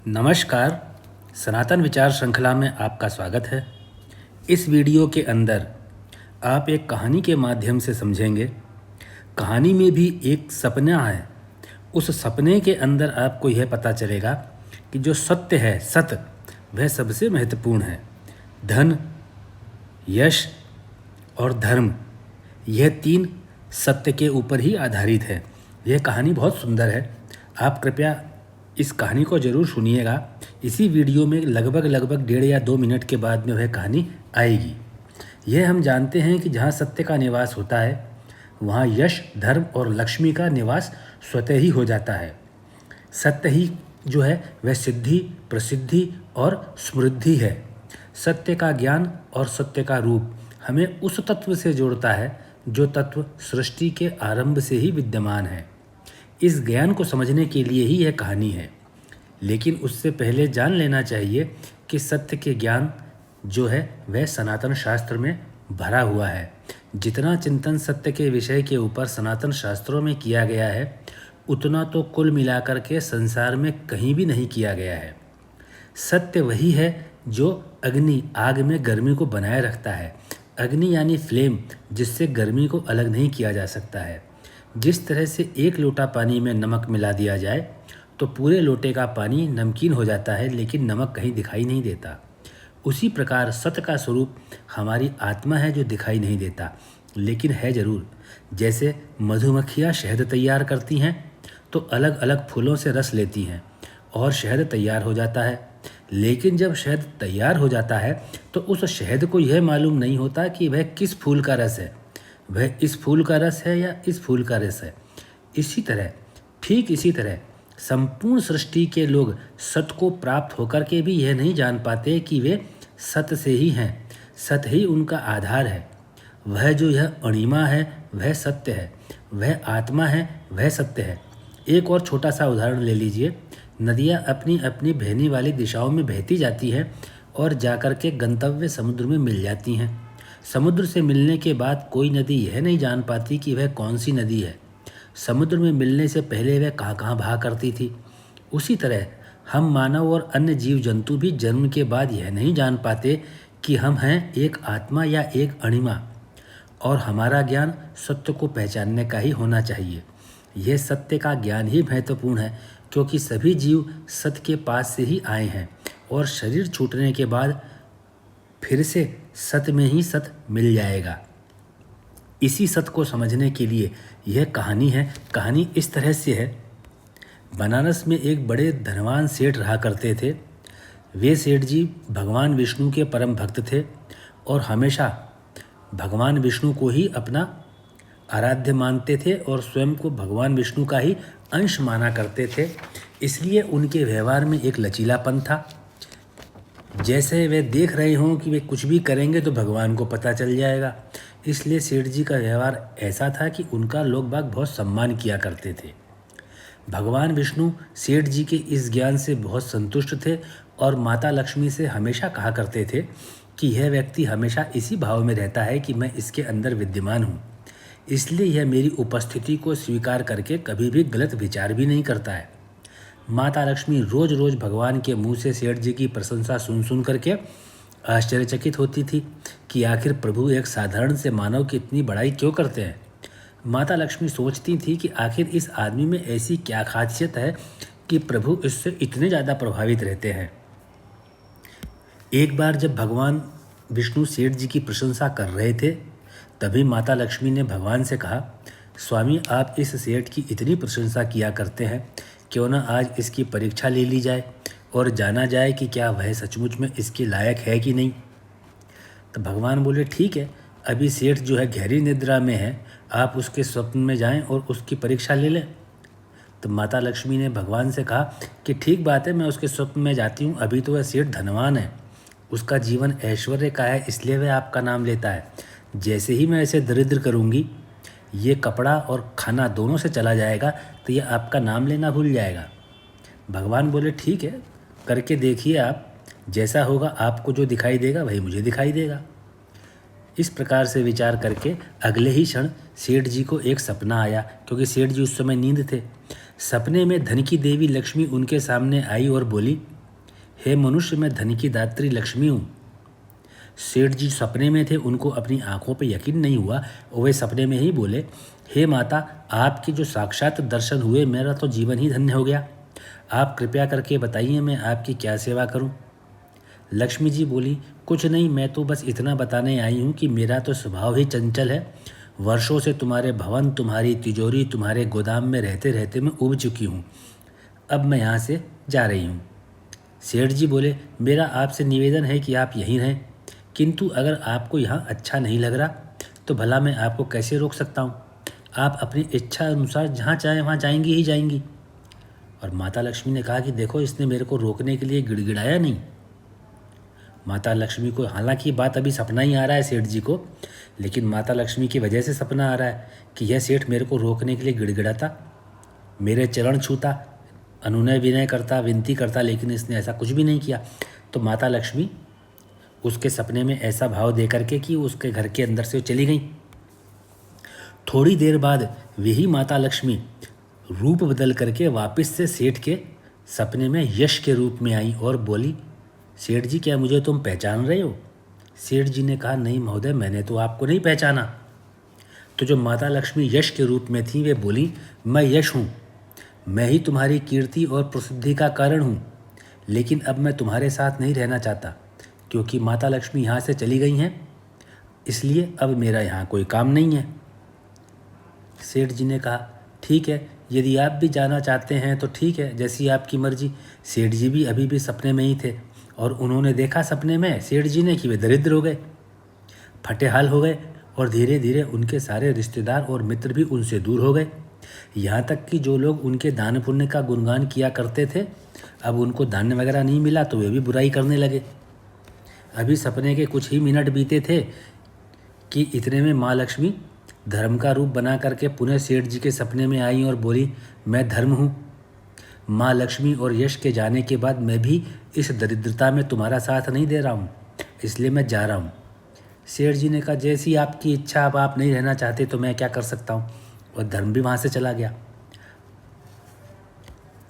नमस्कार। सनातन विचार श्रृंखला में आपका स्वागत है। इस वीडियो के अंदर आप एक कहानी के माध्यम से समझेंगे। कहानी में भी एक सपना है। उस सपने के अंदर आपको यह पता चलेगा कि जो सत्य है, सत, वह सबसे महत्वपूर्ण है। धन, यश और धर्म, यह तीन सत्य के ऊपर ही आधारित है। यह कहानी बहुत सुंदर है। आप कृपया इस कहानी को ज़रूर सुनिएगा। इसी वीडियो में लगभग 1.5 या 2 मिनट के बाद में वह कहानी आएगी। यह हम जानते हैं कि जहाँ सत्य का निवास होता है वहाँ यश, धर्म और लक्ष्मी का निवास स्वतः ही हो जाता है। सत्य ही जो है वह सिद्धि, प्रसिद्धि और समृद्धि है। सत्य का ज्ञान और सत्य का रूप हमें उस तत्व से जोड़ता है जो तत्व सृष्टि के आरंभ से ही विद्यमान है। इस ज्ञान को समझने के लिए ही यह कहानी है, लेकिन उससे पहले जान लेना चाहिए कि सत्य के ज्ञान जो है वह सनातन शास्त्र में भरा हुआ है। जितना चिंतन सत्य के विषय के ऊपर सनातन शास्त्रों में किया गया है, उतना तो कुल मिलाकर के संसार में कहीं भी नहीं किया गया है। सत्य वही है जो अग्नि, आग में गर्मी को बनाए रखता है। अग्नि यानी फ्लेम, जिससे गर्मी को अलग नहीं किया जा सकता है। जिस तरह से एक लोटा पानी में नमक मिला दिया जाए तो पूरे लोटे का पानी नमकीन हो जाता है, लेकिन नमक कहीं दिखाई नहीं देता। उसी प्रकार सत्य का स्वरूप हमारी आत्मा है जो दिखाई नहीं देता, लेकिन है ज़रूर। जैसे मधुमक्खियाँ शहद तैयार करती हैं तो अलग अलग फूलों से रस लेती हैं और शहद तैयार हो जाता है। लेकिन जब शहद तैयार हो जाता है तो उस शहद को यह मालूम नहीं होता कि वह किस फूल का रस है, वह इस फूल का रस है या इस फूल का रस है। ठीक इसी तरह संपूर्ण सृष्टि के लोग सत्य को प्राप्त होकर के भी यह नहीं जान पाते कि वे सत्य से ही हैं। सत्य ही उनका आधार है। वह जो यह अणिमा है वह सत्य है, वह आत्मा है वह सत्य है। एक और छोटा सा उदाहरण ले लीजिए। नदियाँ अपनी अपनी बहने वाली दिशाओं में बहती जाती हैं और जाकर के गंतव्य समुद्र में मिल जाती हैं। समुद्र से मिलने के बाद कोई नदी यह नहीं जान पाती कि वह कौन सी नदी है। समुद्र में मिलने से पहले वह कहाँ कहाँ बहा करती थी। उसी तरह हम मानव और अन्य जीव जंतु भी जन्म के बाद यह नहीं जान पाते कि हम हैं एक आत्मा या एक अणिमा, और हमारा ज्ञान सत्य को पहचानने का ही होना चाहिए। यह सत्य का ज्ञान ही महत्वपूर्ण है, क्योंकि सभी जीव सत्य के पास से ही आए हैं और शरीर छूटने के बाद फिर से सत्य में ही सत्य मिल जाएगा। इसी सत्य को समझने के लिए यह कहानी है। कहानी इस तरह से है। बनारस में एक बड़े धनवान सेठ रहा करते थे। वे सेठ जी भगवान विष्णु के परम भक्त थे और हमेशा भगवान विष्णु को ही अपना आराध्य मानते थे और स्वयं को भगवान विष्णु का ही अंश माना करते थे। इसलिए उनके व्यवहार में एक लचीलापन था। जैसे वे देख रहे हों कि वे कुछ भी करेंगे तो भगवान को पता चल जाएगा। इसलिए सेठ जी का व्यवहार ऐसा था कि उनका लोग बाग बहुत सम्मान किया करते थे। भगवान विष्णु सेठ जी के इस ज्ञान से बहुत संतुष्ट थे और माता लक्ष्मी से हमेशा कहा करते थे कि यह व्यक्ति हमेशा इसी भाव में रहता है कि मैं इसके अंदर विद्यमान हूँ, इसलिए यह मेरी उपस्थिति को स्वीकार करके कभी भी गलत विचार भी नहीं करता है। माता लक्ष्मी रोज़ रोज़ भगवान के मुंह से सेठ जी की प्रशंसा सुन करके आश्चर्यचकित होती थी कि आखिर प्रभु एक साधारण से मानव की इतनी बड़ाई क्यों करते हैं। माता लक्ष्मी सोचती थी कि आखिर इस आदमी में ऐसी क्या खासियत है कि प्रभु इससे इतने ज़्यादा प्रभावित रहते हैं। एक बार जब भगवान विष्णु सेठ जी की प्रशंसा कर रहे थे, तभी माता लक्ष्मी ने भगवान से कहा, स्वामी आप इस सेठ की इतनी प्रशंसा किया करते हैं, क्यों ना आज इसकी परीक्षा ले ली जाए और जाना जाए कि क्या वह सचमुच में इसके लायक है कि नहीं। तो भगवान बोले, ठीक है, अभी सेठ जो है गहरी निद्रा में है, आप उसके स्वप्न में जाएं और उसकी परीक्षा ले लें। तो माता लक्ष्मी ने भगवान से कहा कि ठीक बात है, मैं उसके स्वप्न में जाती हूँ। अभी तो वह सेठ धनवान है, उसका जीवन ऐश्वर्य का है, इसलिए वह आपका नाम लेता है। जैसे ही मैं ऐसे दरिद्र करूँगी, ये कपड़ा और खाना दोनों से चला जाएगा, तो ये आपका नाम लेना भूल जाएगा। भगवान बोले, ठीक है, करके देखिए आप, जैसा होगा आपको जो दिखाई देगा वही मुझे दिखाई देगा। इस प्रकार से विचार करके अगले ही क्षण सेठ जी को एक सपना आया, क्योंकि सेठ जी उस समय नींद थे। सपने में धन की देवी लक्ष्मी उनके सामने आई और बोली, हे मनुष्य, मैं धन की दात्री लक्ष्मी हूँ। सेठ जी सपने में थे, उनको अपनी आंखों पर यकीन नहीं हुआ और वे सपने में ही बोले, हे माता, आपके जो साक्षात दर्शन हुए मेरा तो जीवन ही धन्य हो गया। आप कृपया करके बताइए मैं आपकी क्या सेवा करूं? लक्ष्मी जी बोली, कुछ नहीं, मैं तो बस इतना बताने आई हूं कि मेरा तो स्वभाव ही चंचल है। वर्षों से तुम्हारे भवन, तुम्हारी तिजोरी, तुम्हारे गोदाम में रहते रहते मैं उब चुकी हूँ। अब मैं यहाँ से जा रही हूँ। सेठ जी बोले, मेरा आपसे निवेदन है कि आप यहीं रहें, किंतु अगर आपको यहाँ अच्छा नहीं लग रहा तो भला मैं आपको कैसे रोक सकता हूँ? आप अपनी इच्छा अनुसार जहाँ चाहें वहाँ जाएंगी ही जाएंगी। और माता लक्ष्मी ने कहा कि देखो, इसने मेरे को रोकने के लिए गिड़गिड़ाया नहीं। माता लक्ष्मी को हालांकि बात अभी सपना ही आ रहा है सेठ जी को, लेकिन माता लक्ष्मी की वजह से सपना आ रहा है कि यह सेठ मेरे को रोकने के लिए गिड़गिड़ाता, मेरे चरण छूता, अनुनय विनय करता, विनती करता, लेकिन इसने ऐसा कुछ भी नहीं किया। तो माता लक्ष्मी उसके सपने में ऐसा भाव दे करके कि उसके घर के अंदर से चली गई। थोड़ी देर बाद वही माता लक्ष्मी रूप बदल करके वापस से सेठ के सपने में यश के रूप में आई और बोली, सेठ जी, क्या मुझे तुम पहचान रहे हो? सेठ जी ने कहा, नहीं महोदय, मैंने तो आपको नहीं पहचाना। तो जो माता लक्ष्मी यश के रूप में थी वे बोली, मैं यश हूँ, मैं ही तुम्हारी कीर्ति और प्रसिद्धि का कारण हूँ, लेकिन अब मैं तुम्हारे साथ नहीं रहना चाहता, क्योंकि माता लक्ष्मी यहाँ से चली गई हैं, इसलिए अब मेरा यहाँ कोई काम नहीं है। सेठ जी ने कहा, ठीक है, यदि आप भी जाना चाहते हैं तो ठीक है, जैसी आपकी मर्जी। सेठ जी भी अभी भी सपने में ही थे और उन्होंने देखा सपने में सेठ जी ने कि वे दरिद्र हो गए, फटेहाल हो गए और धीरे धीरे उनके सारे रिश्तेदार और मित्र भी उनसे दूर हो गए। यहाँ तक कि जो लोग उनके दान पुण्य का गुणगान किया करते थे, अब उनको दान वगैरह नहीं मिला तो वे भी बुराई करने लगे। अभी सपने के कुछ ही मिनट बीते थे कि इतने में माँ लक्ष्मी धर्म का रूप बना करके पुनः सेठ जी के सपने में आई और बोली, मैं धर्म हूँ। माँ लक्ष्मी और यश के जाने के बाद मैं भी इस दरिद्रता में तुम्हारा साथ नहीं दे रहा हूँ, इसलिए मैं जा रहा हूँ। सेठ जी ने कहा, जैसी आपकी इच्छा, अब आप नहीं रहना चाहते तो मैं क्या कर सकता हूँ। और धर्म भी वहाँ से चला गया।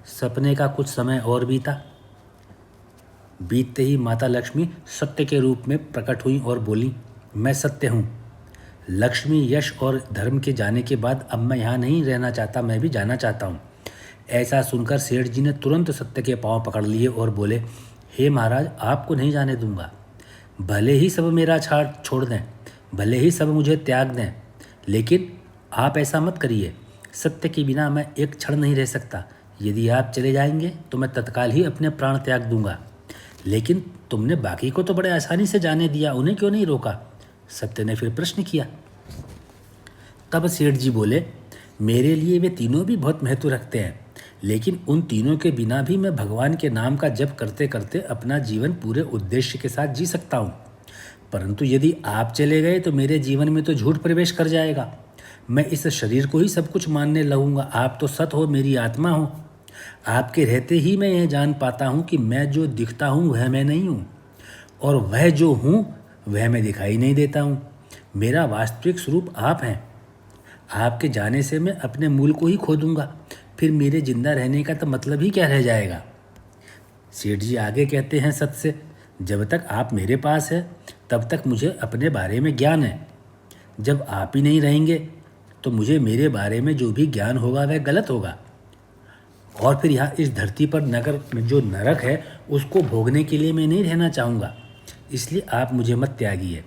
सपने का कुछ समय और बीता। बीतते ही माता लक्ष्मी सत्य के रूप में प्रकट हुई और बोली, मैं सत्य हूँ। लक्ष्मी, यश और धर्म के जाने के बाद अब मैं यहाँ नहीं रहना चाहता, मैं भी जाना चाहता हूँ। ऐसा सुनकर सेठ जी ने तुरंत सत्य के पांव पकड़ लिए और बोले, हे महाराज, आपको नहीं जाने दूंगा। भले ही सब मेरा छोड़ दें, भले ही सब मुझे त्याग दें, लेकिन आप ऐसा मत करिए। सत्य के बिना मैं एक क्षण नहीं रह सकता। यदि आप चले जाएंगे तो मैं तत्काल ही अपने प्राण त्याग दूंगा। लेकिन तुमने बाकी को तो बड़े आसानी से जाने दिया, उन्हें क्यों नहीं रोका? सत्य ने फिर प्रश्न किया। तब सेठ जी बोले, मेरे लिए वे तीनों भी बहुत महत्व रखते हैं, लेकिन उन तीनों के बिना भी मैं भगवान के नाम का जप करते करते अपना जीवन पूरे उद्देश्य के साथ जी सकता हूँ। परंतु यदि आप चले गए तो मेरे जीवन में तो झूठ प्रवेश कर जाएगा। मैं इस शरीर को ही सब कुछ मानने लगूंगा। आप तो सत हो, मेरी आत्मा हो। आपके रहते ही मैं यह जान पाता हूँ कि मैं जो दिखता हूँ वह मैं नहीं हूँ, और वह जो हूँ वह मैं दिखाई नहीं देता हूँ। मेरा वास्तविक स्वरूप आप हैं। आपके जाने से मैं अपने मूल को ही खो दूंगा, फिर मेरे जिंदा रहने का तो मतलब ही क्या रह जाएगा। सेठ जी आगे कहते हैं सत्य से, जब तक आप मेरे पास हैं तब तक मुझे अपने बारे में ज्ञान है। जब आप ही नहीं रहेंगे तो मुझे मेरे बारे में जो भी ज्ञान होगा वह गलत होगा, और फिर यहाँ इस धरती पर नगर जो नरक है उसको भोगने के लिए मैं नहीं रहना चाहूँगा। इसलिए आप मुझे मत त्यागिए।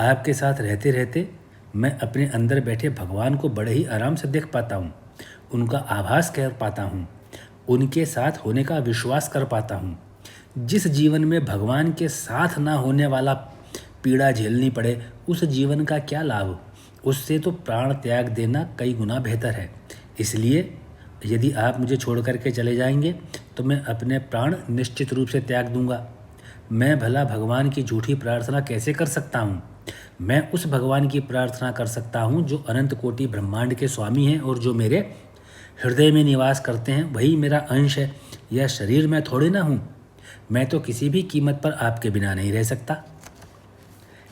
आपके साथ रहते रहते मैं अपने अंदर बैठे भगवान को बड़े ही आराम से देख पाता हूँ, उनका आभास कर पाता हूँ, उनके साथ होने का विश्वास कर पाता हूँ। जिस जीवन में भगवान के साथ ना होने वाला पीड़ा झेलनी पड़े, उस जीवन का क्या लाभ? उससे तो प्राण त्याग देना कई गुना बेहतर है। इसलिए यदि आप मुझे छोड़ करके चले जाएंगे तो मैं अपने प्राण निश्चित रूप से त्याग दूंगा। मैं भला भगवान की झूठी प्रार्थना कैसे कर सकता हूँ? मैं उस भगवान की प्रार्थना कर सकता हूँ जो अनंत कोटि ब्रह्मांड के स्वामी हैं और जो मेरे हृदय में निवास करते हैं। वही मेरा अंश है। यह शरीर मैं थोड़े ना हूँ। मैं तो किसी भी कीमत पर आपके बिना नहीं रह सकता।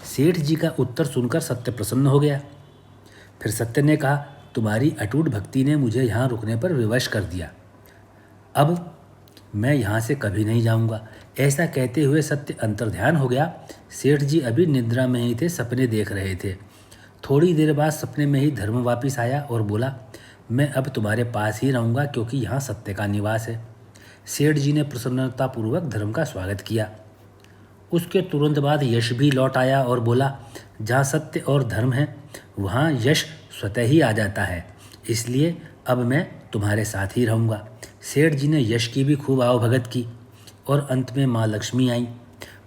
सेठ जी का उत्तर सुनकर सत्य प्रसन्न हो गया। फिर सत्य ने कहा, तुम्हारी अटूट भक्ति ने मुझे यहाँ रुकने पर विवश कर दिया। अब मैं यहाँ से कभी नहीं जाऊँगा। ऐसा कहते हुए सत्य अंतर्ध्यान हो गया। सेठ जी अभी निद्रा में ही थे, सपने देख रहे थे। थोड़ी देर बाद सपने में ही धर्म वापिस आया और बोला, मैं अब तुम्हारे पास ही रहूँगा क्योंकि यहाँ सत्य का निवास है। सेठ जी ने प्रसन्नतापूर्वक धर्म का स्वागत किया। उसके तुरंत बाद यश भी लौट आया और बोला, जहाँ सत्य और धर्म है वहाँ यश स्वतः ही आ जाता है, इसलिए अब मैं तुम्हारे साथ ही रहूँगा। सेठ जी ने यश की भी खूब आवभगत की और अंत में माँ लक्ष्मी आई।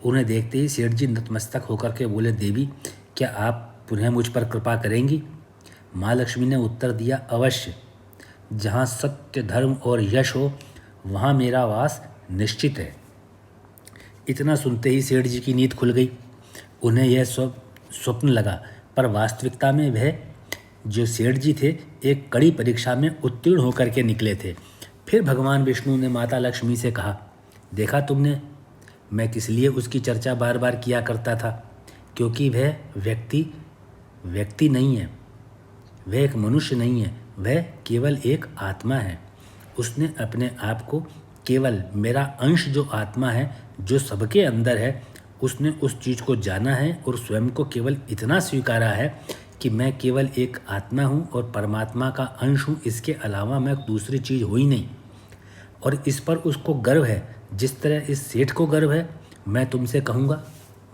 उन्हें देखते ही सेठ जी नतमस्तक होकर के बोले, देवी क्या आप पुनः मुझ पर कृपा करेंगी? माँ लक्ष्मी ने उत्तर दिया, अवश्य। जहाँ सत्य धर्म और यश हो वहाँ मेरा वास निश्चित है। इतना सुनते ही सेठ जी की नींद खुल गई। उन्हें यह स्वप्न लगा, पर वास्तविकता में वह जो सेठ जी थे एक कड़ी परीक्षा में उत्तीर्ण होकर के निकले थे। फिर भगवान विष्णु ने माता लक्ष्मी से कहा, देखा तुमने, मैं किस लिए उसकी चर्चा बार बार किया करता था, क्योंकि वह व्यक्ति नहीं है, वह एक मनुष्य नहीं है, वह केवल एक आत्मा है। उसने अपने आप को केवल मेरा अंश जो आत्मा है, जो सबके अंदर है, उसने उस चीज़ को जाना है और स्वयं को केवल इतना स्वीकारा है कि मैं केवल एक आत्मा हूँ और परमात्मा का अंश हूँ, इसके अलावा मैं दूसरी चीज़ हुई नहीं। और इस पर उसको गर्व है, जिस तरह इस सेठ को गर्व है। मैं तुमसे कहूँगा,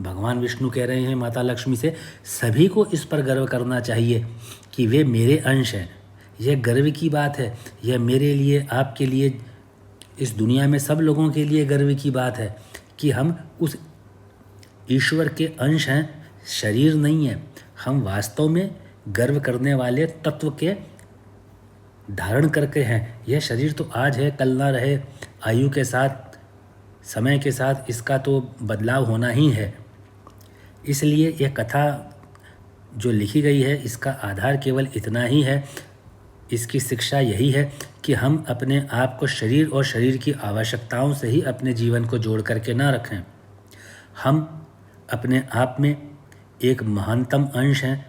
भगवान विष्णु कह रहे हैं माता लक्ष्मी से, सभी को इस पर गर्व करना चाहिए कि वे मेरे अंश हैं। यह गर्व की बात है, यह मेरे लिए, आपके लिए, इस दुनिया में सब लोगों के लिए गर्व की बात है कि हम उस ईश्वर के अंश हैं, शरीर नहीं है। हम वास्तव में गर्व करने वाले तत्व के धारण करके हैं। यह शरीर तो आज है, कल ना रहे। आयु के साथ, समय के साथ इसका तो बदलाव होना ही है। इसलिए यह कथा जो लिखी गई है इसका आधार केवल इतना ही है, इसकी शिक्षा यही है कि हम अपने आप को शरीर और शरीर की आवश्यकताओं से ही अपने जीवन को जोड़ करके ना रखें। हम अपने आप में एक महानतम अंश हैं,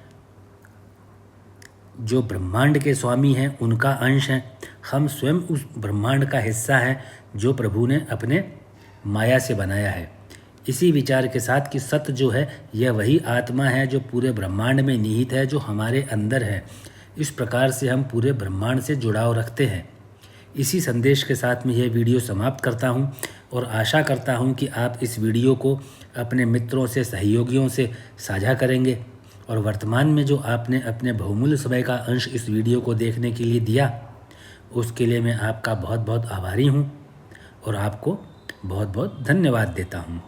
जो ब्रह्मांड के स्वामी हैं उनका अंश हैं। हम स्वयं उस ब्रह्मांड का हिस्सा हैं जो प्रभु ने अपने माया से बनाया है। इसी विचार के साथ कि सत्य जो है यह वही आत्मा है जो पूरे ब्रह्मांड में निहित है, जो हमारे अंदर है। इस प्रकार से हम पूरे ब्रह्मांड से जुड़ाव रखते हैं। इसी संदेश के साथ मैं यह वीडियो समाप्त करता हूँ और आशा करता हूँ कि आप इस वीडियो को अपने मित्रों से, सहयोगियों से साझा करेंगे। और वर्तमान में जो आपने अपने बहुमूल्य समय का अंश इस वीडियो को देखने के लिए दिया, उसके लिए मैं आपका बहुत बहुत आभारी हूँ और आपको बहुत बहुत धन्यवाद देता हूँ।